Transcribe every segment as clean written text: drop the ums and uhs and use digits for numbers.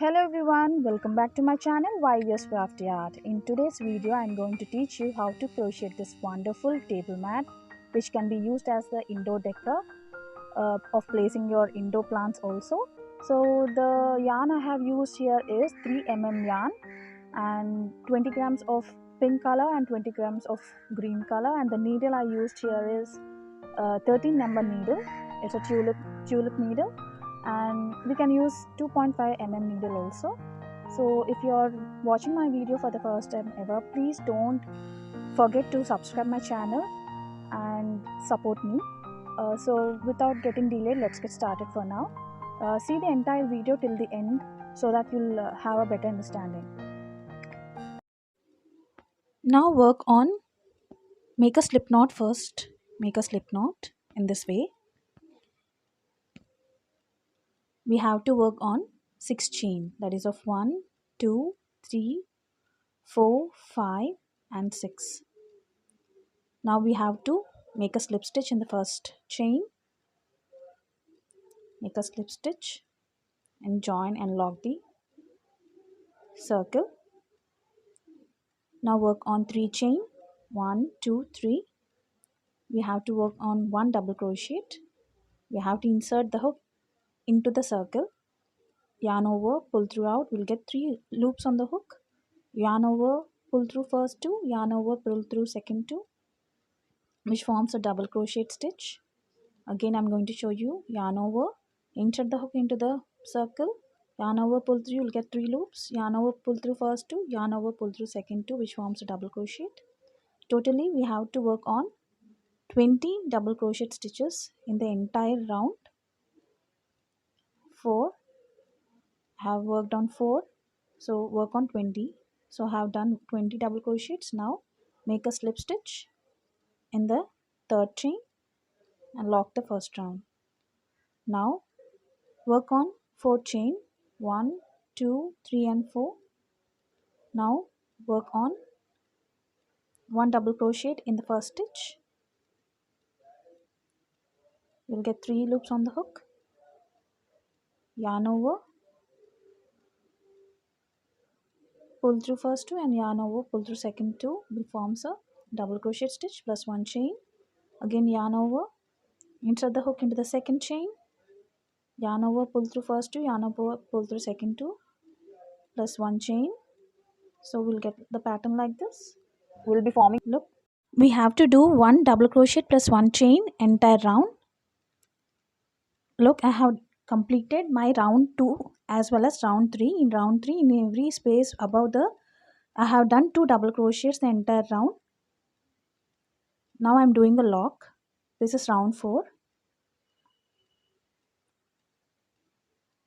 Hello everyone, welcome back to my channel YVS Crafty Art. In today's video, I am going to teach you how to crochet this wonderful table mat which can be used as the indoor decor of placing your indoor plants also. So the yarn I have used here is 3 mm yarn and 20 grams of pink color and 20 grams of green color, and the needle I used here is 13 number needle. It's a tulip needle, and we can use 2.5 mm needle also. So if you're watching my video for the first time ever, please don't forget to subscribe my channel and support me. So without getting delayed, let's get started for now. See the entire video till the end so that you'll have a better understanding. Now work on make a slip knot first. Make a slip knot in this way. We have to work on 6 chain, that is of 1, 2, 3, 4, 5 and 6. Now we have to make a slip stitch in the first chain. Make a slip stitch and join and lock the circle. Now work on 3 chain, 1, 2, 3. We have to work on 1 double crochet. We have to insert the hook into the circle. Yarn over, pull through out. We'll get 3 loops on the hook. Yarn over, pull through first 2, yarn over, pull through second 2, which forms a double crochet stitch. Again, I'm going to show you. Yarn over, insert the hook into the circle, yarn over, pull through, you'll get 3 loops. Yarn over, pull through first 2, yarn over, pull through second 2, which forms a double crochet. Totally, we have to work on 20 double crochet stitches in the entire round. 4, have worked on 4, so work on 20. So have done 20 double crochets. Now make a slip stitch in the third chain and lock the first round. Now work on 4 chain, 1, 2, 3 and 4. Now work on 1 double crochet in the first stitch. You'll get 3 loops on the hook. Yarn over, pull through first 2 and yarn over, pull through second 2, which forms a double crochet stitch plus 1 chain. Again yarn over, insert the hook into the second chain, yarn over, pull through first 2, yarn over, pull through second 2, plus 1 chain. So we'll get the pattern like this. We'll be forming, look, we have to do 1 double crochet plus 1 chain entire round. Look, I have completed my round 2 as well as round 3. In round 3, in every space above the, I have done 2 double crochets the entire round. Now I am doing a lock. This is round 4.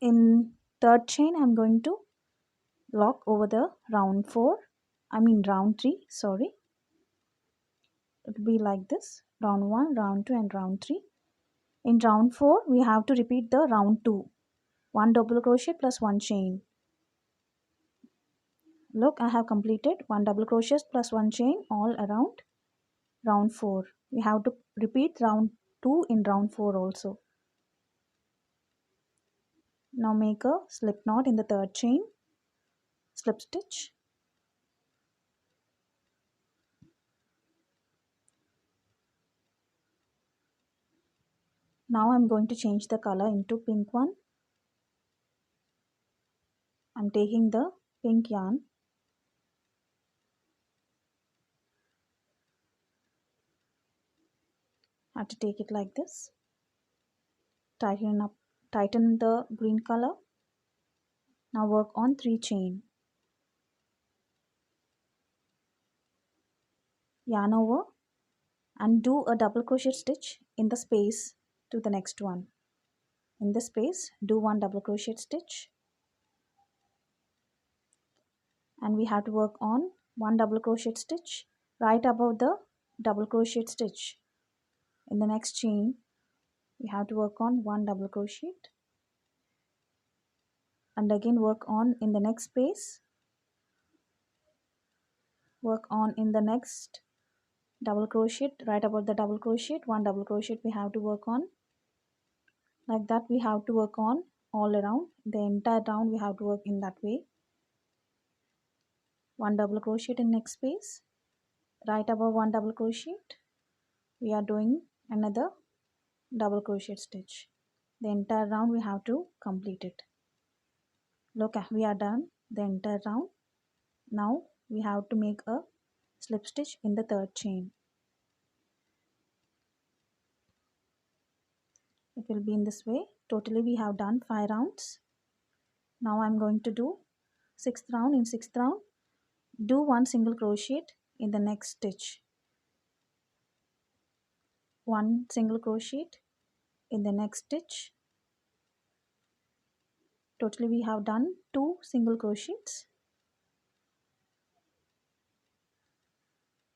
In third chain, I am going to lock over the round 4. I mean round 3, sorry. It will be like this. Round 1, round 2 and round 3. In round 4, we have to repeat the round 2. 1 double crochet plus 1 chain. Look, I have completed 1 double crochet plus 1 chain all around round 4. We have to repeat round 2 in round 4 also. Now make a slip knot in the third chain, slip stitch. Now I'm going to change the color into pink one. I'm taking the pink yarn. I have to take it like this. Tighten the green color. Now work on 3 chain. Yarn over and do a double crochet stitch in the space to the next one. In this space, do 1 double crochet stitch. And we have to work on 1 double crochet stitch right above the double crochet stitch. In the next chain, we have to work on 1 double crochet and again work on in the next space, work on in the next double crochet right above the double crochet, 1 double crochet we have to work on. Like that we have to work on all around. The entire round we have to work in that way. One double crochet in next space. Right above one double crochet, we are doing another double crochet stitch. The entire round we have to complete it. Look, we are done the entire round. Now we have to make a slip stitch in the third chain. It will be in this way. Totally we have done 5 rounds. Now I'm going to do 6th round. In 6th round, do 1 single crochet in the next stitch. 1 single crochet in the next stitch. Totally we have done 2 single crochets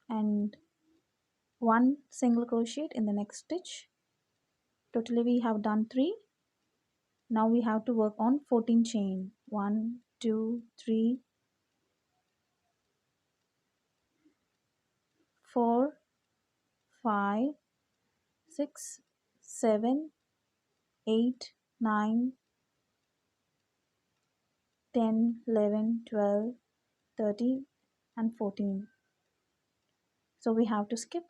and 1 single crochet in the next stitch. Totally we have done 3. Now we have to work on 14 chain. 1, 2, 3, 4, 5, 6, 7, 8, 9, 10, 11, 12, 13 and 14. So we have to skip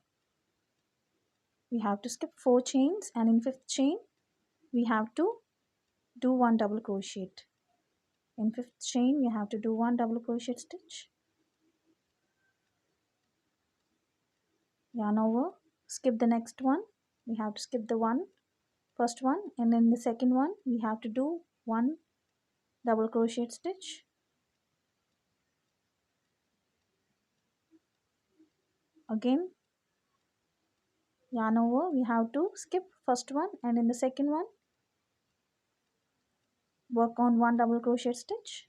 4 chains, and in 5th chain we have to do 1 double crochet. In 5th chain we have to do 1 double crochet stitch, yarn over, skip the next one. We have to skip the first one, and in the second one we have to do 1 double crochet stitch. Again yarn over, we have to skip first one, and in the second one work on 1 double crochet stitch.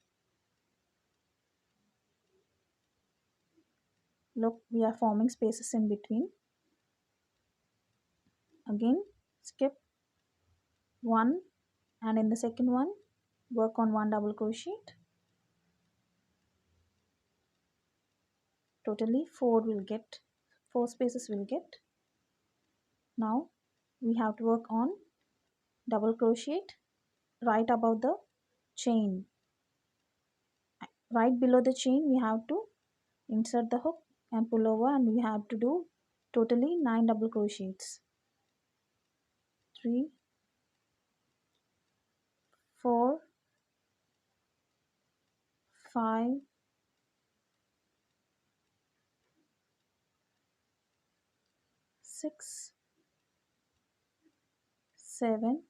Look, we are forming spaces in between. Again skip 1, and in the second one work on 1 double crochet. Totally 4 spaces will get. Now we have to work on double crochet right above the chain. Right below the chain we have to insert the hook and pull over, and we have to do totally 9 double crochets. 3, 4, 5, 6, 7,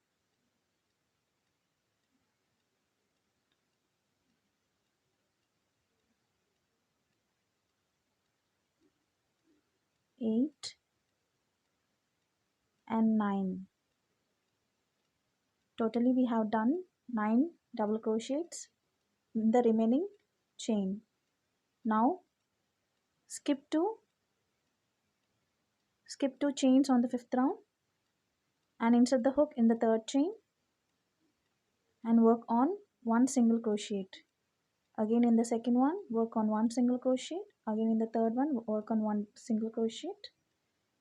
8 and 9. Totally we have done 9 double crochets in the remaining chain. Now skip 2 chains on the 5th round and insert the hook in the 3rd chain and work on 1 single crochet. Again in the second one work on 1 single crochet. Again in the third one work on 1 single crochet.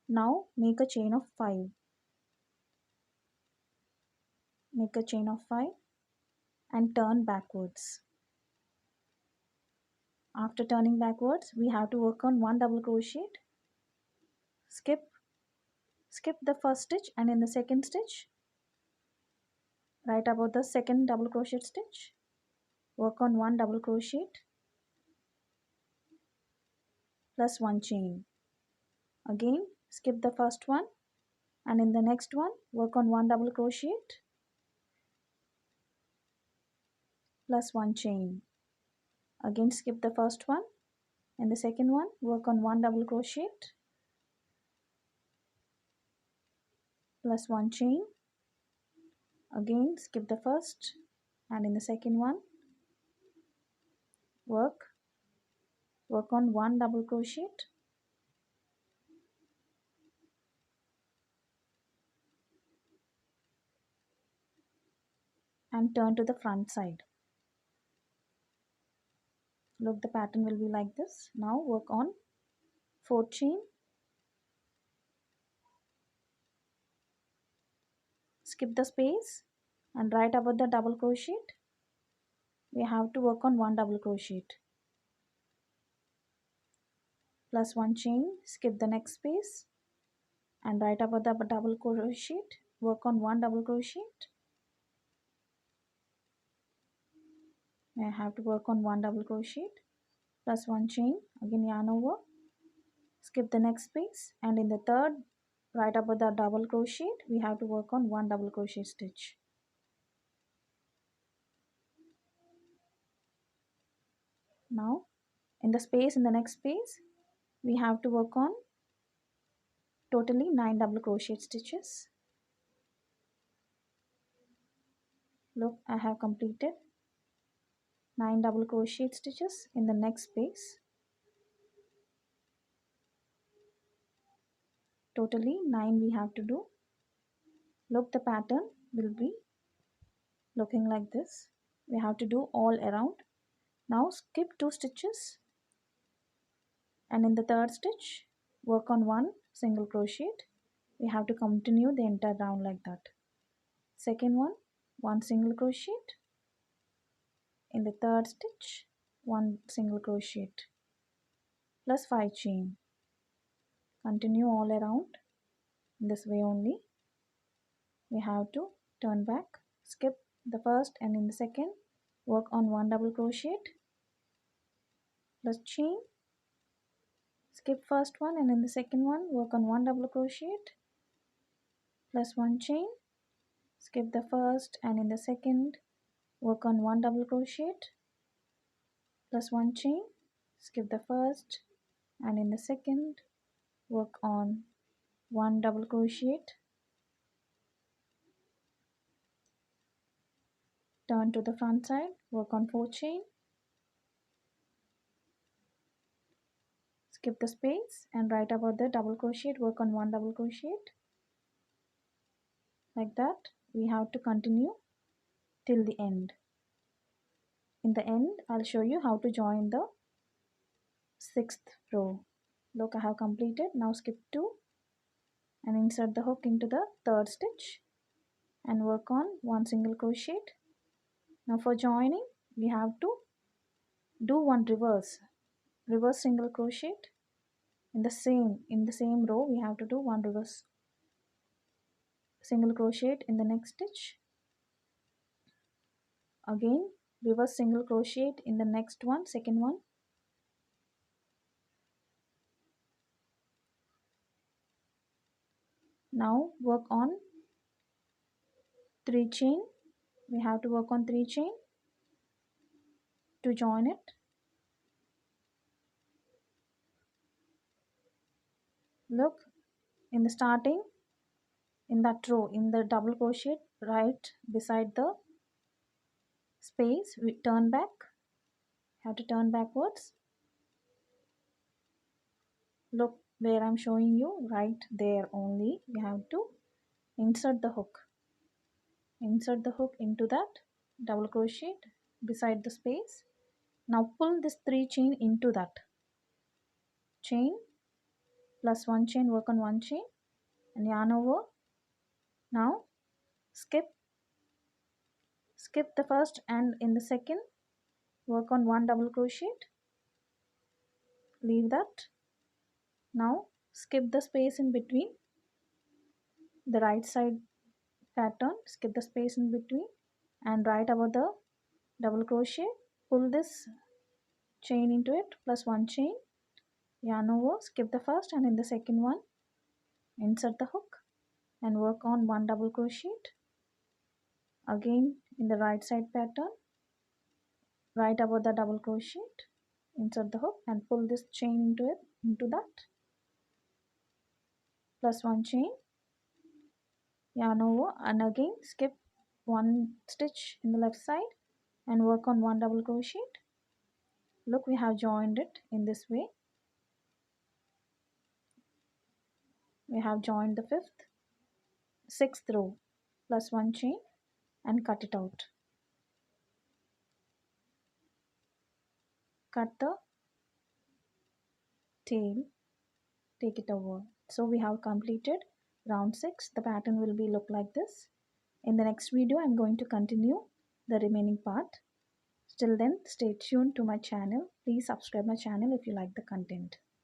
Now make a chain of 5. Make a chain of 5 and turn backwards. After turning backwards we have to work on 1 double crochet. Skip the first stitch, and in the second stitch right above the second double crochet stitch work on 1 double crochet plus 1 chain. Again skip the first one, and in the next one work on 1 double crochet plus 1 chain. Again skip the first one, and the second one work on 1 double crochet plus 1 chain. Again skip the first, and in the second one work on 1 double crochet and turn to the front side. Look, the pattern will be like this. Now work on 4th chain, skip the space and right above the double crochet we have to work on 1 double crochet plus 1 chain, skip the next space, and right above the double crochet work on 1 double crochet. I have to work on 1 double crochet plus 1 chain, again yarn over, skip the next space, and in the third right above the double crochet we have to work on 1 double crochet stitch. Now in the space, in the next space we have to work on totally 9 double crochet stitches. Look, I have completed 9 double crochet stitches in the next space. Totally 9 we have to do. Look, the pattern will be looking like this. We have to do all around. Now skip 2 stitches and in the third stitch work on 1 single crochet. We have to continue the entire round like that. Second one, 1 single crochet. In the third stitch 1 single crochet plus 5 chain. Continue all around in this way only. We have to turn back, skip the first and in the second work on 1 double crochet plus chain, skip first one and in the second one work on 1 double crochet plus 1 chain, skip the first and in the second work on 1 double crochet plus 1 chain, skip the first and in the second work on 1 double crochet, turn to the front side, work on 4 chain, skip the space and right above the double crochet work on 1 double crochet. Like that we have to continue till the end. In the end I'll show you how to join the 6th row. Look, I have completed. Now skip 2 and insert the hook into the third stitch and work on 1 single crochet. Now for joining we have to do 1 reverse single crochet in the same row. We have to do 1 reverse single crochet in the next stitch, again reverse single crochet in the next one, second one, now work on 3 chain. We have to work on 3 chain to join it. Look, in the starting in that row in the double crochet right beside the space we turn back, have to turn backwards. Look where I'm showing you, right there only we have to insert the hook into that double crochet beside the space. Now pull this 3 chain into that chain plus 1 chain, work on 1 chain and yarn over. Now skip the first and in the second work on 1 double crochet, leave that. Now skip the space in between the right side pattern, skip the space in between and right above the double crochet pull this chain into it plus 1 chain, yarn over, skip the first and in the second one insert the hook and work on 1 double crochet, again in the right side pattern right above the double crochet insert the hook and pull this chain into it, into that plus 1 chain, yarn over and again skip 1 stitch in the left side and work on 1 double crochet. Look, we have joined it in this way. We have joined the 5th 6th row plus 1 chain and cut it out. Cut the tail, take it over. So we have completed round 6. The pattern will be look like this. In the next video, I'm going to continue the remaining part. Till then, stay tuned to my channel. Please subscribe my channel if you like the content.